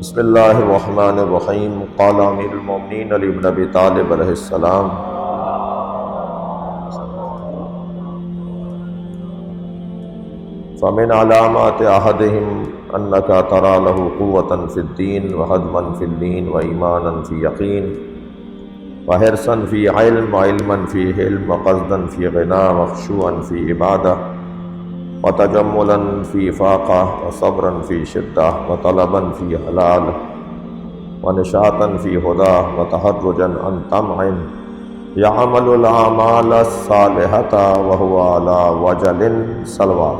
بسم اللہ الرحمن الرحیم قال امیر المومنین علی بن ابی طالب علیہ السلام فمن علامات احدہم انک ترى له قوة في الدین وحدما في الدین وایمانا في یقین وحرصا في علم وعلما في حلم وقصدا في غنا وخشوعا في عبادہ وتجملا في فاقة وصبرا في شدة وطلبا في حلال ونشاطا في هدى وتحرجا عن طمع يعمل الأعمال الصالحة وهو على وجل صلوات۔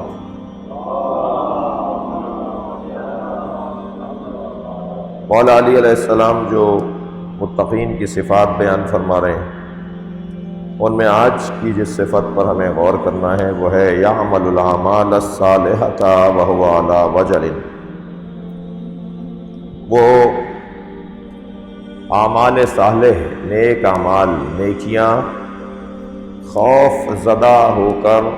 مولا علی علیہ السلام جو متقین کی صفات بیان فرما رہے ہیں، ان میں آج کی جس صفت پر ہمیں غور کرنا ہے وہ ہے یعمل الاعمال الصالحۃ وہو علی وجل۔ وہ اعمال صالح، نیک اعمال، نیکیاں خوف زدہ ہو کر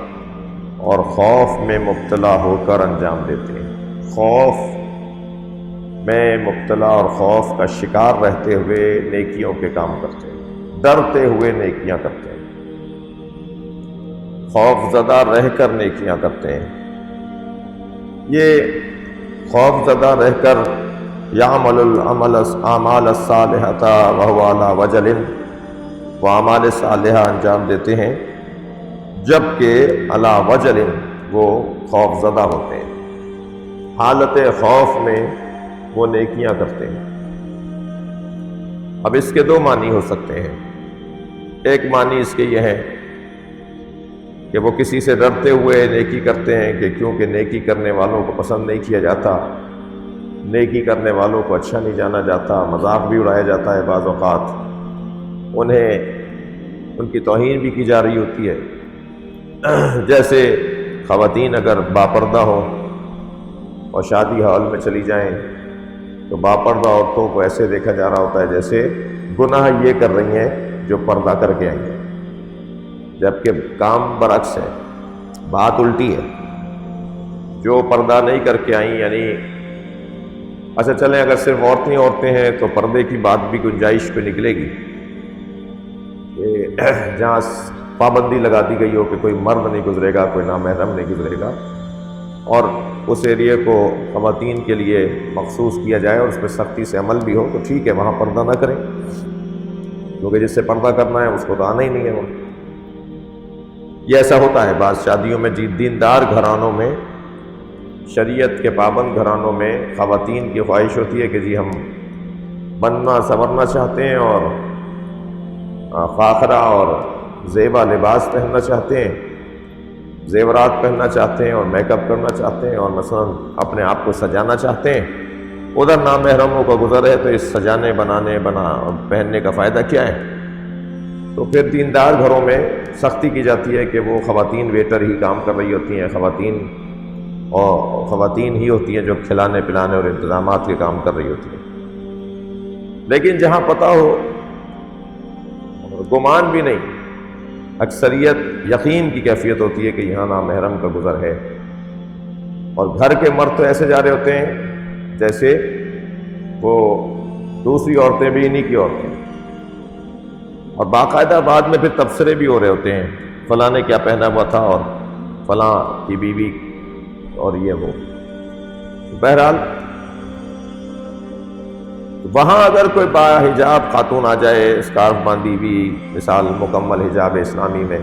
اور خوف میں مبتلا ہو کر انجام دیتے ہیں۔ خوف میں مبتلا اور خوف کا شکار رہتے ہوئے نیکیوں کے کام کرتے ہیں، ڈرتے ہوئے نیکیاں کرتے ہیں، خوف زدہ رہ کر نیکیاں کرتے ہیں۔ یہ خوف زدہ رہ کر یعمل الاعمال الصالحۃ وہو علی وجل، وہ اعمال صالحہ انجام دیتے ہیں جبکہ علی وجل وہ خوف زدہ ہوتے ہیں، حالت خوف میں وہ نیکیاں کرتے ہیں۔ اب اس کے دو معنی ہو سکتے ہیں۔ ایک معنی اس کے یہ ہے کہ وہ کسی سے ڈرتے ہوئے نیکی کرتے ہیں کہ کیونکہ نیکی کرنے والوں کو پسند نہیں کیا جاتا، نیکی کرنے والوں کو اچھا نہیں جانا جاتا، مذاق بھی اڑایا جاتا ہے، بعض اوقات ان کی توہین بھی کی جا رہی ہوتی ہے۔ جیسے خواتین اگر باپردہ ہوں اور شادی ہال میں چلی جائیں تو باپردہ عورتوں کو ایسے دیکھا جا رہا ہوتا ہے جیسے گناہ یہ کر رہی ہیں جو پردہ کر کے آئی ہیں، جبکہ کام برعکس ہے، بات الٹی ہے۔ جو پردہ نہیں کر کے آئیں، یعنی اچھا چلیں اگر صرف عورتیں ہیں تو پردے کی بات بھی گنجائش پہ نکلے گی کہ جہاں پابندی لگا دی گئی ہو کہ کوئی مرد نہیں گزرے گا، کوئی نامحرم نہیں گزرے گا، اور اس ایریے کو خواتین کے لیے مخصوص کیا جائے اور اس پہ سختی سے عمل بھی ہو تو ٹھیک ہے، وہاں پردہ نہ کریں، کیونکہ جس سے پردہ کرنا ہے اس کو تو آنا ہی نہیں ہے۔ وہ یہ ایسا ہوتا ہے بعض شادیوں میں، دیندار گھرانوں میں، شریعت کے پابند گھرانوں میں خواتین کی خواہش ہوتی ہے کہ جی ہم بننا سنورنا چاہتے ہیں اور فاخرہ اور زیبا لباس پہننا چاہتے ہیں، زیورات پہننا چاہتے ہیں اور میک اپ کرنا چاہتے ہیں، اور مثلا اپنے آپ کو سجانا چاہتے ہیں۔ ادھر نامحرموں کا گزر ہے تو اس سجانے پہننے کا فائدہ کیا ہے؟ تو پھر دیندار گھروں میں سختی کی جاتی ہے کہ وہ خواتین ویٹر ہی کام کر رہی ہوتی ہیں، خواتین ہی ہوتی ہیں جو کھلانے پلانے اور انتظامات کے کام کر رہی ہوتی ہیں۔ لیکن جہاں پتہ ہو، گمان بھی نہیں، اکثریت یقین کی کیفیت ہوتی ہے کہ یہاں نامحرم کا گزر ہے، اور گھر کے مرد تو ایسے جا رہے ہوتے ہیں جیسے وہ دوسری عورتیں بھی انہی کی عورتیں، اور باقاعدہ بعد میں پھر تبصرے بھی ہو رہے ہوتے ہیں، فلاں نے کیا پہنا ہوا تھا اور فلاں کی بیوی اور یہ وہ۔ بہرحال وہاں اگر کوئی با حجاب خاتون آ جائے، اسکارف باندھی ہوئی، مثال مکمل حجاب اسلامی میں،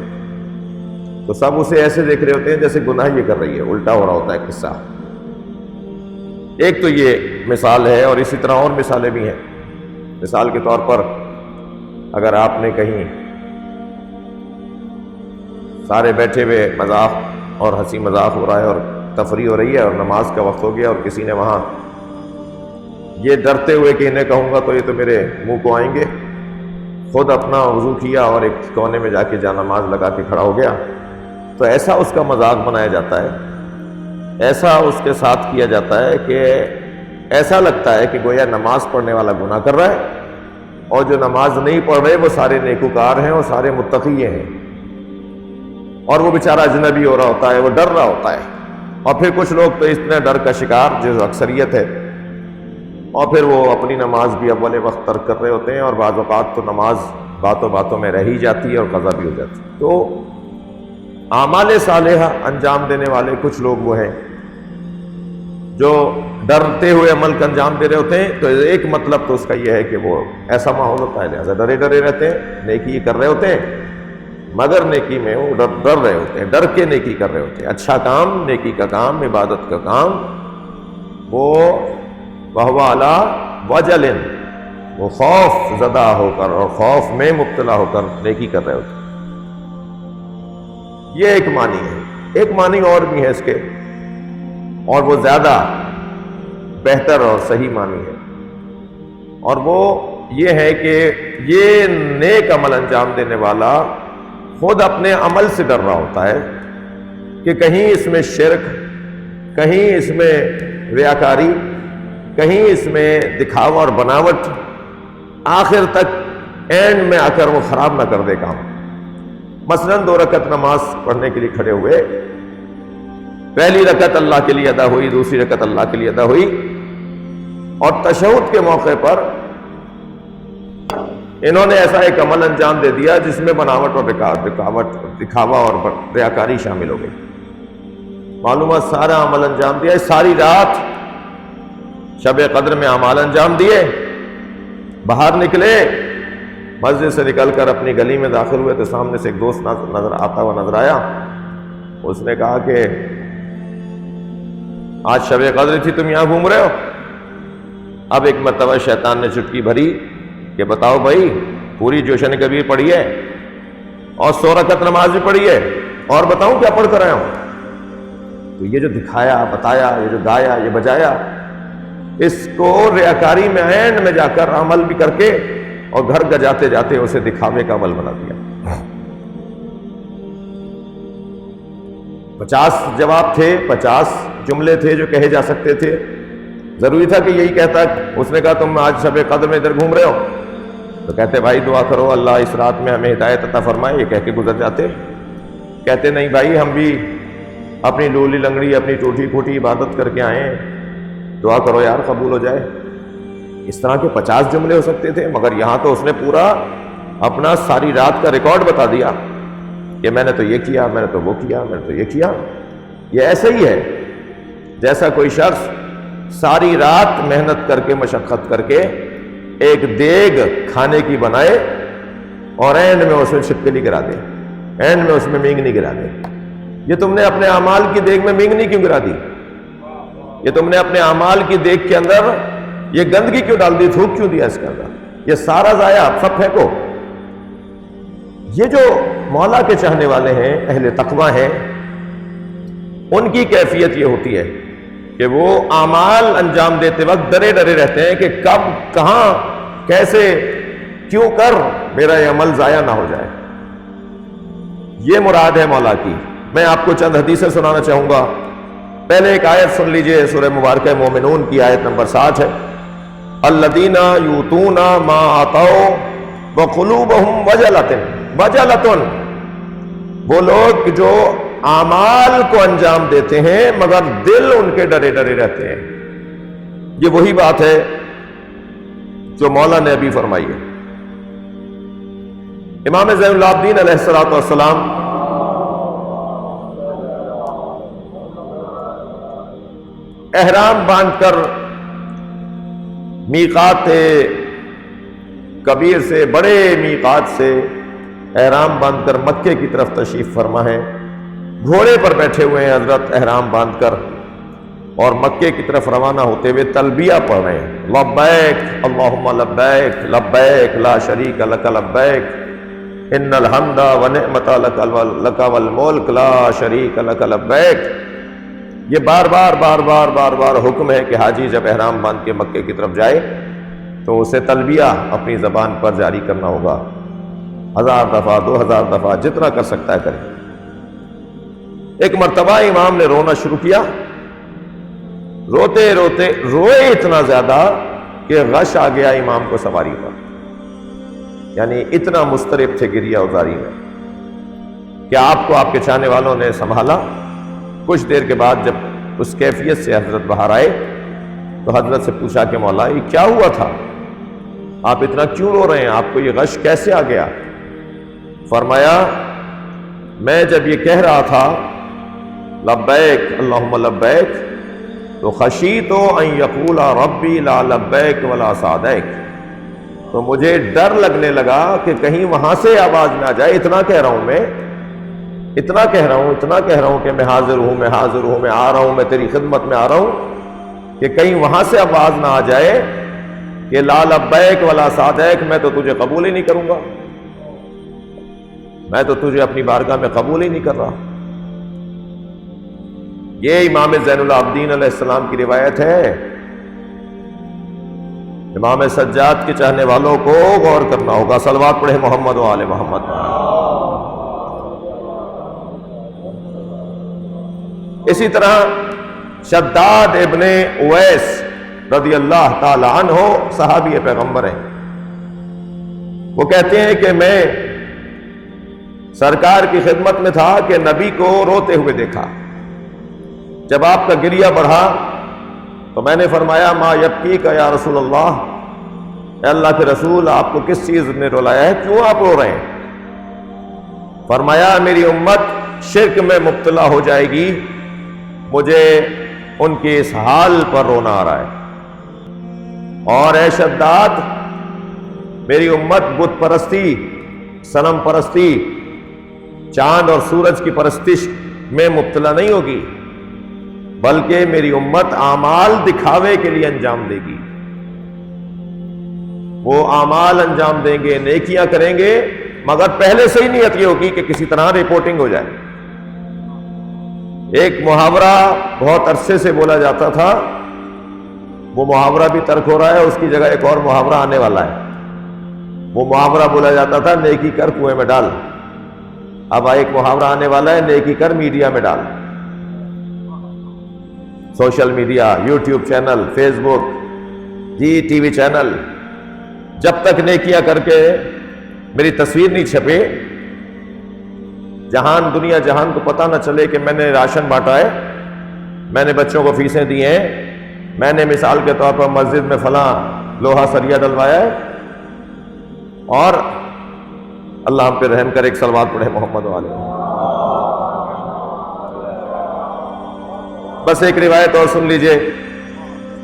تو سب اسے ایسے دیکھ رہے ہوتے ہیں جیسے گناہ یہ کر رہی ہے، الٹا ہو رہا ہوتا ہے قصہ۔ ایک تو یہ مثال ہے، اور اسی طرح اور مثالیں بھی ہیں۔ مثال کے طور پر اگر آپ نے کہیں سارے بیٹھے ہوئے مذاق اور ہنسی مذاق ہو رہا ہے اور تفریح ہو رہی ہے اور نماز کا وقت ہو گیا، اور کسی نے وہاں یہ ڈرتے ہوئے کہ انہیں کہوں گا تو یہ تو میرے منہ کو آئیں گے، خود اپنا وضو کیا اور ایک کونے میں جا کے جانماز لگا کے کھڑا ہو گیا، تو ایسا اس کا مذاق بنایا جاتا ہے، ایسا اس کے ساتھ کیا جاتا ہے کہ ایسا لگتا ہے کہ گویا نماز پڑھنے والا گناہ کر رہا ہے، اور جو نماز نہیں پڑھ رہے وہ سارے نیکوکار ہیں اور سارے متقی ہیں، اور وہ بیچارہ اجنبی ہو رہا ہوتا ہے، وہ ڈر رہا ہوتا ہے۔ اور پھر کچھ لوگ تو اتنے ڈر کا شکار، جو اکثریت ہے، اور پھر وہ اپنی نماز بھی اول وقت ترک کر رہے ہوتے ہیں، اور بعض اوقات تو نماز باتوں باتوں میں رہ ہی جاتی ہے اور قضا بھی ہو جاتی ہے۔ تو اعمال صالحہ انجام دینے والے کچھ لوگ وہ ہیں جو ڈرتے ہوئے عمل کا انجام دے رہے ہوتے ہیں، تو ایک مطلب تو اس کا یہ ہے کہ وہ ایسا ماحول ہوتا ہے لہٰذا ڈرے ڈرے رہتے ہیں، نیکی کر رہے ہوتے ہیں مگر نیکی میں وہ ڈر رہے ہوتے ہیں، ڈر کے نیکی کر رہے ہوتے ہیں۔ اچھا کام، نیکی کا کام، عبادت کا کام، وہ وَهُوَ عَلَى وَجَلٍ، وہ خوف زدہ ہو کر اور خوف میں مبتلا ہو کر نیکی کر رہے ہوتے ہیں۔ یہ ایک معنی ہے۔ ایک معنی اور بھی ہے اس کے، اور وہ زیادہ بہتر اور صحیح معنی ہے، اور وہ یہ ہے کہ یہ نیک عمل انجام دینے والا خود اپنے عمل سے ڈر رہا ہوتا ہے کہ کہیں اس میں شرک، کہیں اس میں ریاکاری، کہیں اس میں دکھاوا اور بناوٹ آخر تک اینڈ میں آ کر وہ خراب نہ کر دے کام۔ مثلا 2 رکعت نماز پڑھنے کے لیے کھڑے ہوئے، پہلی رکعت اللہ کے لیے ادا ہوئی، دوسری رکعت اللہ کے لیے ادا ہوئی، اور تشہد کے موقع پر انہوں نے ایسا ایک عمل انجام دے دیا جس میں بناوٹ اور دکھاوا اور ریاکاری شامل ہو گئی۔ معلومات سارا عمل انجام دیا، ساری رات شب قدر میں اعمال انجام دیے، باہر نکلے، مسجد سے نکل کر اپنی گلی میں داخل ہوئے تو سامنے سے ایک دوست نظر آتا ہوا نظر آیا۔ اس نے کہا کہ آج شب قدر تھی، تم یہاں گھوم رہے ہو؟ اب ایک مرتبہ شیطان نے چٹکی بھری کہ بتاؤ بھائی، پوری جوشن کبیر پڑھی ہے اور 100 رکعت نماز بھی پڑھی ہے، اور بتاؤں کیا پڑھ کر آیا ہوں؟ تو یہ جو دکھایا، بتایا، یہ جو گایا، یہ بجایا، اس کو ریاکاری میں اینڈ میں جا کر عمل بھی کر کے اور گھر کا جاتے جاتے اسے دکھاوے کا عمل بنا دیا۔ 50 جواب تھے، 50 جملے تھے جو کہے جا سکتے تھے، ضروری تھا کہ یہی کہتا۔ اس نے کہا تم آج شب قدر میں ادھر گھوم رہے ہو، تو کہتے بھائی دعا کرو اللہ اس رات میں ہمیں ہدایت عطا فرمائے، یہ کہہ کے گزر جاتے۔ کہتے نہیں بھائی، ہم بھی اپنی لولی لنگڑی، اپنی ٹوٹی پھوٹی عبادت کر کے آئے ہیں، دعا کرو یار قبول ہو جائے۔ اس طرح کے 50 جملے ہو سکتے تھے، مگر یہاں تو اس نے پورا اپنا ساری رات کا ریکارڈ بتا دیا کہ میں نے تو یہ کیا، میں نے تو وہ کیا، میں نے تو یہ کیا۔ یہ ایسا ہی ہے جیسا کوئی شخص ساری رات محنت کر کے، مشقت کر کے ایک دیگ کھانے کی بنائے اور اینڈ میں اس میں چھپکلی گرا دے، اینڈ میں اس میں مینگنی گرا دے۔ یہ تم نے اپنے اعمال کی دیگ میں مینگنی کیوں گرا دی؟ یہ تم نے اپنے اعمال کی دیگ کے اندر یہ گندگی کیوں ڈال دی، تھوک کیوں دیا اس کے اندر؟ یہ سارا ضائع، سب پھینکو۔ یہ جو مولا کے چاہنے والے ہیں، اہل تقوی ہیں، ان کی کیفیت یہ ہوتی ہے کہ وہ اعمال انجام دیتے وقت ڈرے ڈرے رہتے ہیں کہ کب، کہاں، کیسے، کیوں کر میرا یہ عمل ضائع نہ ہو جائے۔ یہ مراد ہے مولا کی۔ میں آپ کو چند حدیثیں سنانا چاہوں گا۔ پہلے ایک آیت سن لیجئے، سورہ مبارکہ مومنون کی آیت نمبر 60 ہے۔ الذین یؤتون ما آتوا وقلوبہم وجلۃ، وہ لوگ جو اعمال کو انجام دیتے ہیں مگر دل ان کے ڈرے ڈرے رہتے ہیں۔ یہ وہی بات ہے جو مولا نے ابھی فرمائی ہے۔ امام زین العابدین علیہ الصلوۃ والسلام احرام باندھ کر میقات کبیر سے، بڑے میقات سے احرام باندھ کر مکے کی طرف تشریف فرما ہے۔ گھوڑے پر بیٹھے ہوئے ہیں حضرت احرام باندھ کر، اور مکے کی طرف روانہ ہوتے ہوئے تلبیہ پڑھ رہے ہیں، لبیک اللہم لبیک لبیک لا شریک لک لبیک ان الحمد ونعمت لک والملک لا شریک لک لبیک۔ یہ بار بار حکم ہے کہ حاجی جب احرام باندھ کے مکے کی طرف جائے تو اسے تلبیہ اپنی زبان پر جاری کرنا ہوگا، 1000 دفعہ، 2000 دفعہ، جتنا کر سکتا ہے کرے۔ ایک مرتبہ امام نے رونا شروع کیا، روتے روتے روئے اتنا زیادہ کہ غش آ گیا امام کو سواری پر، یعنی اتنا مضطرب تھے گریہ ازاری میں کہ آپ کو آپ کے چاہنے والوں نے سنبھالا۔ کچھ دیر کے بعد جب اس کیفیت سے حضرت باہر آئے تو حضرت سے پوچھا کہ مولا یہ کیا ہوا تھا، آپ اتنا کیوں رو رہے ہیں، آپ کو یہ غش کیسے آ گیا؟ فرمایا میں جب یہ کہہ رہا تھا لبیک اللہم لبیک تو خشیت ان یقول ربی لا لبیک ولا سعدیک، تو مجھے ڈر لگنے لگا کہ کہیں وہاں سے آواز نہ آ جائے، اتنا کہہ رہا ہوں میں، اتنا کہہ رہا ہوں کہ میں حاضر ہوں، میں آ رہا ہوں، میں تیری خدمت میں آ رہا ہوں، کہ کہیں وہاں سے آواز نہ آ جائے کہ لا لبیک ولا سعدیک، میں تو تجھے قبول ہی نہیں کروں گا، میں تو تجھے اپنی بارگاہ میں قبول ہی نہیں کر رہا۔ یہ امام زین العابدین علیہ السلام کی روایت ہے۔ امام سجاد کے چاہنے والوں کو غور کرنا ہوگا۔ صلوات پڑھے محمد و آل محمد۔ اسی طرح شداد ابن اویس رضی اللہ تعالی عنہ صحابی پیغمبر ہیں، وہ کہتے ہیں کہ میں سرکار کی خدمت میں تھا کہ نبی کو روتے ہوئے دیکھا، جب آپ کا گریہ بڑھا تو میں نے فرمایا ما یبکیک یا رسول اللہ، اے اللہ کے رسول آپ کو کس چیز نے رلایا ہے، کیوں آپ رو رہے ہیں؟ فرمایا میری امت شرک میں مبتلا ہو جائے گی، مجھے ان کے اس حال پر رونا آ رہا ہے، اور اے شداد میری امت بت پرستی، صنم پرستی، چاند اور سورج کی پرستش میں مبتلا نہیں ہوگی، بلکہ میری امت اعمال دکھاوے کے لیے انجام دے گی، وہ اعمال انجام دیں گے، نیکیاں کریں گے، مگر پہلے سے ہی نیت یہ ہوگی کہ کسی طرح رپورٹنگ ہو جائے۔ ایک محاورہ بہت عرصے سے بولا جاتا تھا، وہ محاورہ بھی ترک ہو رہا ہے، اس کی جگہ ایک اور محاورہ آنے والا ہے۔ وہ محاورہ بولا جاتا تھا نیکی کر کنویں میں ڈال، اب ایک محاورہ آنے والا ہے نیکی کر میڈیا میں ڈال، social media, YouTube channel, Facebook, T V channel, جب تک نیکیاں کر کے میری تصویر نہیں چھپے، دنیا جہان کو پتہ نہ چلے کہ میں نے راشن بانٹا ہے، میں نے بچوں کو فیسیں دی ہیں، میں نے مثال کے طور پر مسجد میں فلاں لوہا سریا ڈلوایا ہے، اور اللہ ہم پہ رحم کر ایک صلوات پڑھے محمد والے۔ بس ایک روایت اور سن لیجئے،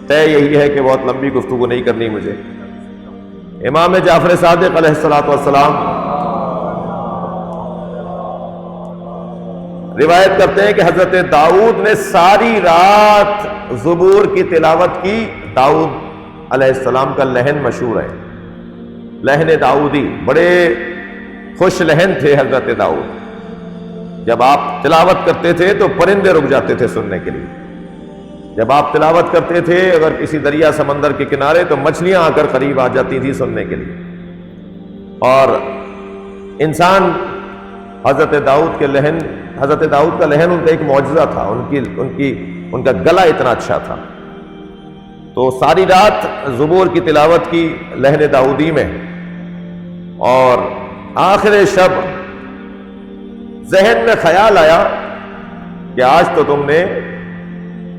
طے یہی ہے کہ بہت لمبی گفتگو نہیں کرنی مجھے۔ امام جعفر صادق علیہ السلام روایت کرتے ہیں کہ حضرت داؤد نے ساری رات زبور کی تلاوت کی۔ داؤد علیہ السلام کا لہن مشہور ہے، لہن داؤدی، بڑے خوش لہن تھے حضرت داؤد۔ جب آپ تلاوت کرتے تھے تو پرندے رک جاتے تھے سننے کے لیے، جب آپ تلاوت کرتے تھے اگر کسی دریا سمندر کے کنارے تو مچھلیاں آ کر قریب آ جاتی تھی سننے کے لیے۔ اور انسان حضرت داؤد کا لہن ان کا ایک معجزہ تھا، ان کا گلا اتنا اچھا تھا۔ تو ساری رات زبور کی تلاوت کی لہن داؤدی میں، اور آخر شب ذہن میں خیال آیا کہ آج تو تم نے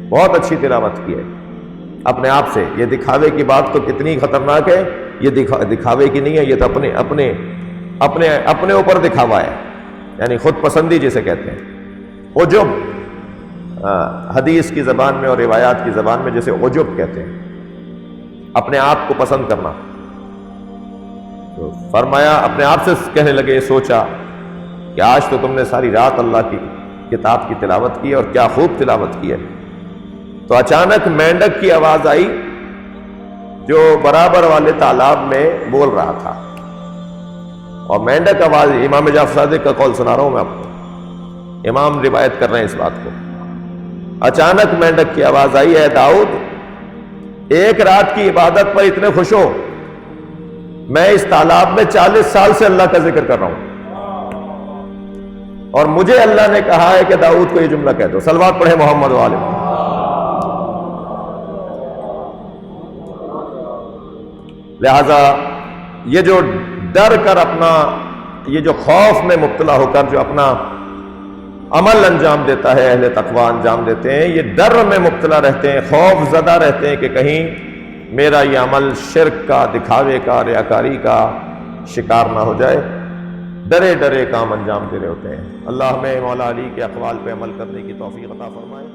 بہت اچھی تلاوت کی ہے اپنے آپ سے۔ یہ دکھاوے کی بات تو کتنی خطرناک ہے، یہ دکھاوے کی نہیں ہے، یہ تو اپنے اوپر دکھاوا ہے، یعنی خود پسندی جسے کہتے ہیں، عجب حدیث کی زبان میں اور روایات کی زبان میں جسے عجب کہتے ہیں، اپنے آپ کو پسند کرنا۔ تو فرمایا اپنے آپ سے کہنے لگے، سوچا کہ آج تو تم نے ساری رات اللہ کی کتاب کی تلاوت کی اور کیا خوب تلاوت کی ہے۔ تو اچانک مینڈک کی آواز آئی جو برابر والے تالاب میں بول رہا تھا، اور مینڈک آواز، امام جعفر صادق کا قول سنا رہا ہوں میں آپ کو، امام روایت کر رہے ہیں اس بات کو۔ اچانک مینڈک کی آواز آئی، اے داؤد ایک رات کی عبادت پر اتنے خوش ہو، میں اس تالاب میں 40 سال سے اللہ کا ذکر کر رہا ہوں، اور مجھے اللہ نے کہا ہے کہ داؤد کو یہ جملہ کہہ دو۔ صلوات پڑھے محمد والے۔ لہذا یہ جو ڈر کر اپنا، یہ جو خوف میں مبتلا ہو کر جو اپنا عمل انجام دیتا ہے، اہل تقوی انجام دیتے ہیں، یہ ڈر میں مبتلا رہتے ہیں، خوف زدہ رہتے ہیں کہ کہیں میرا یہ عمل شرک کا، دکھاوے کا، ریاکاری کا شکار نہ ہو جائے، ڈرے ڈرے کام انجام دے رہے ہوتے ہیں۔ اللہ ہمیں مولا علی کے اقوال پہ عمل کرنے کی توفیق عطا فرمائے۔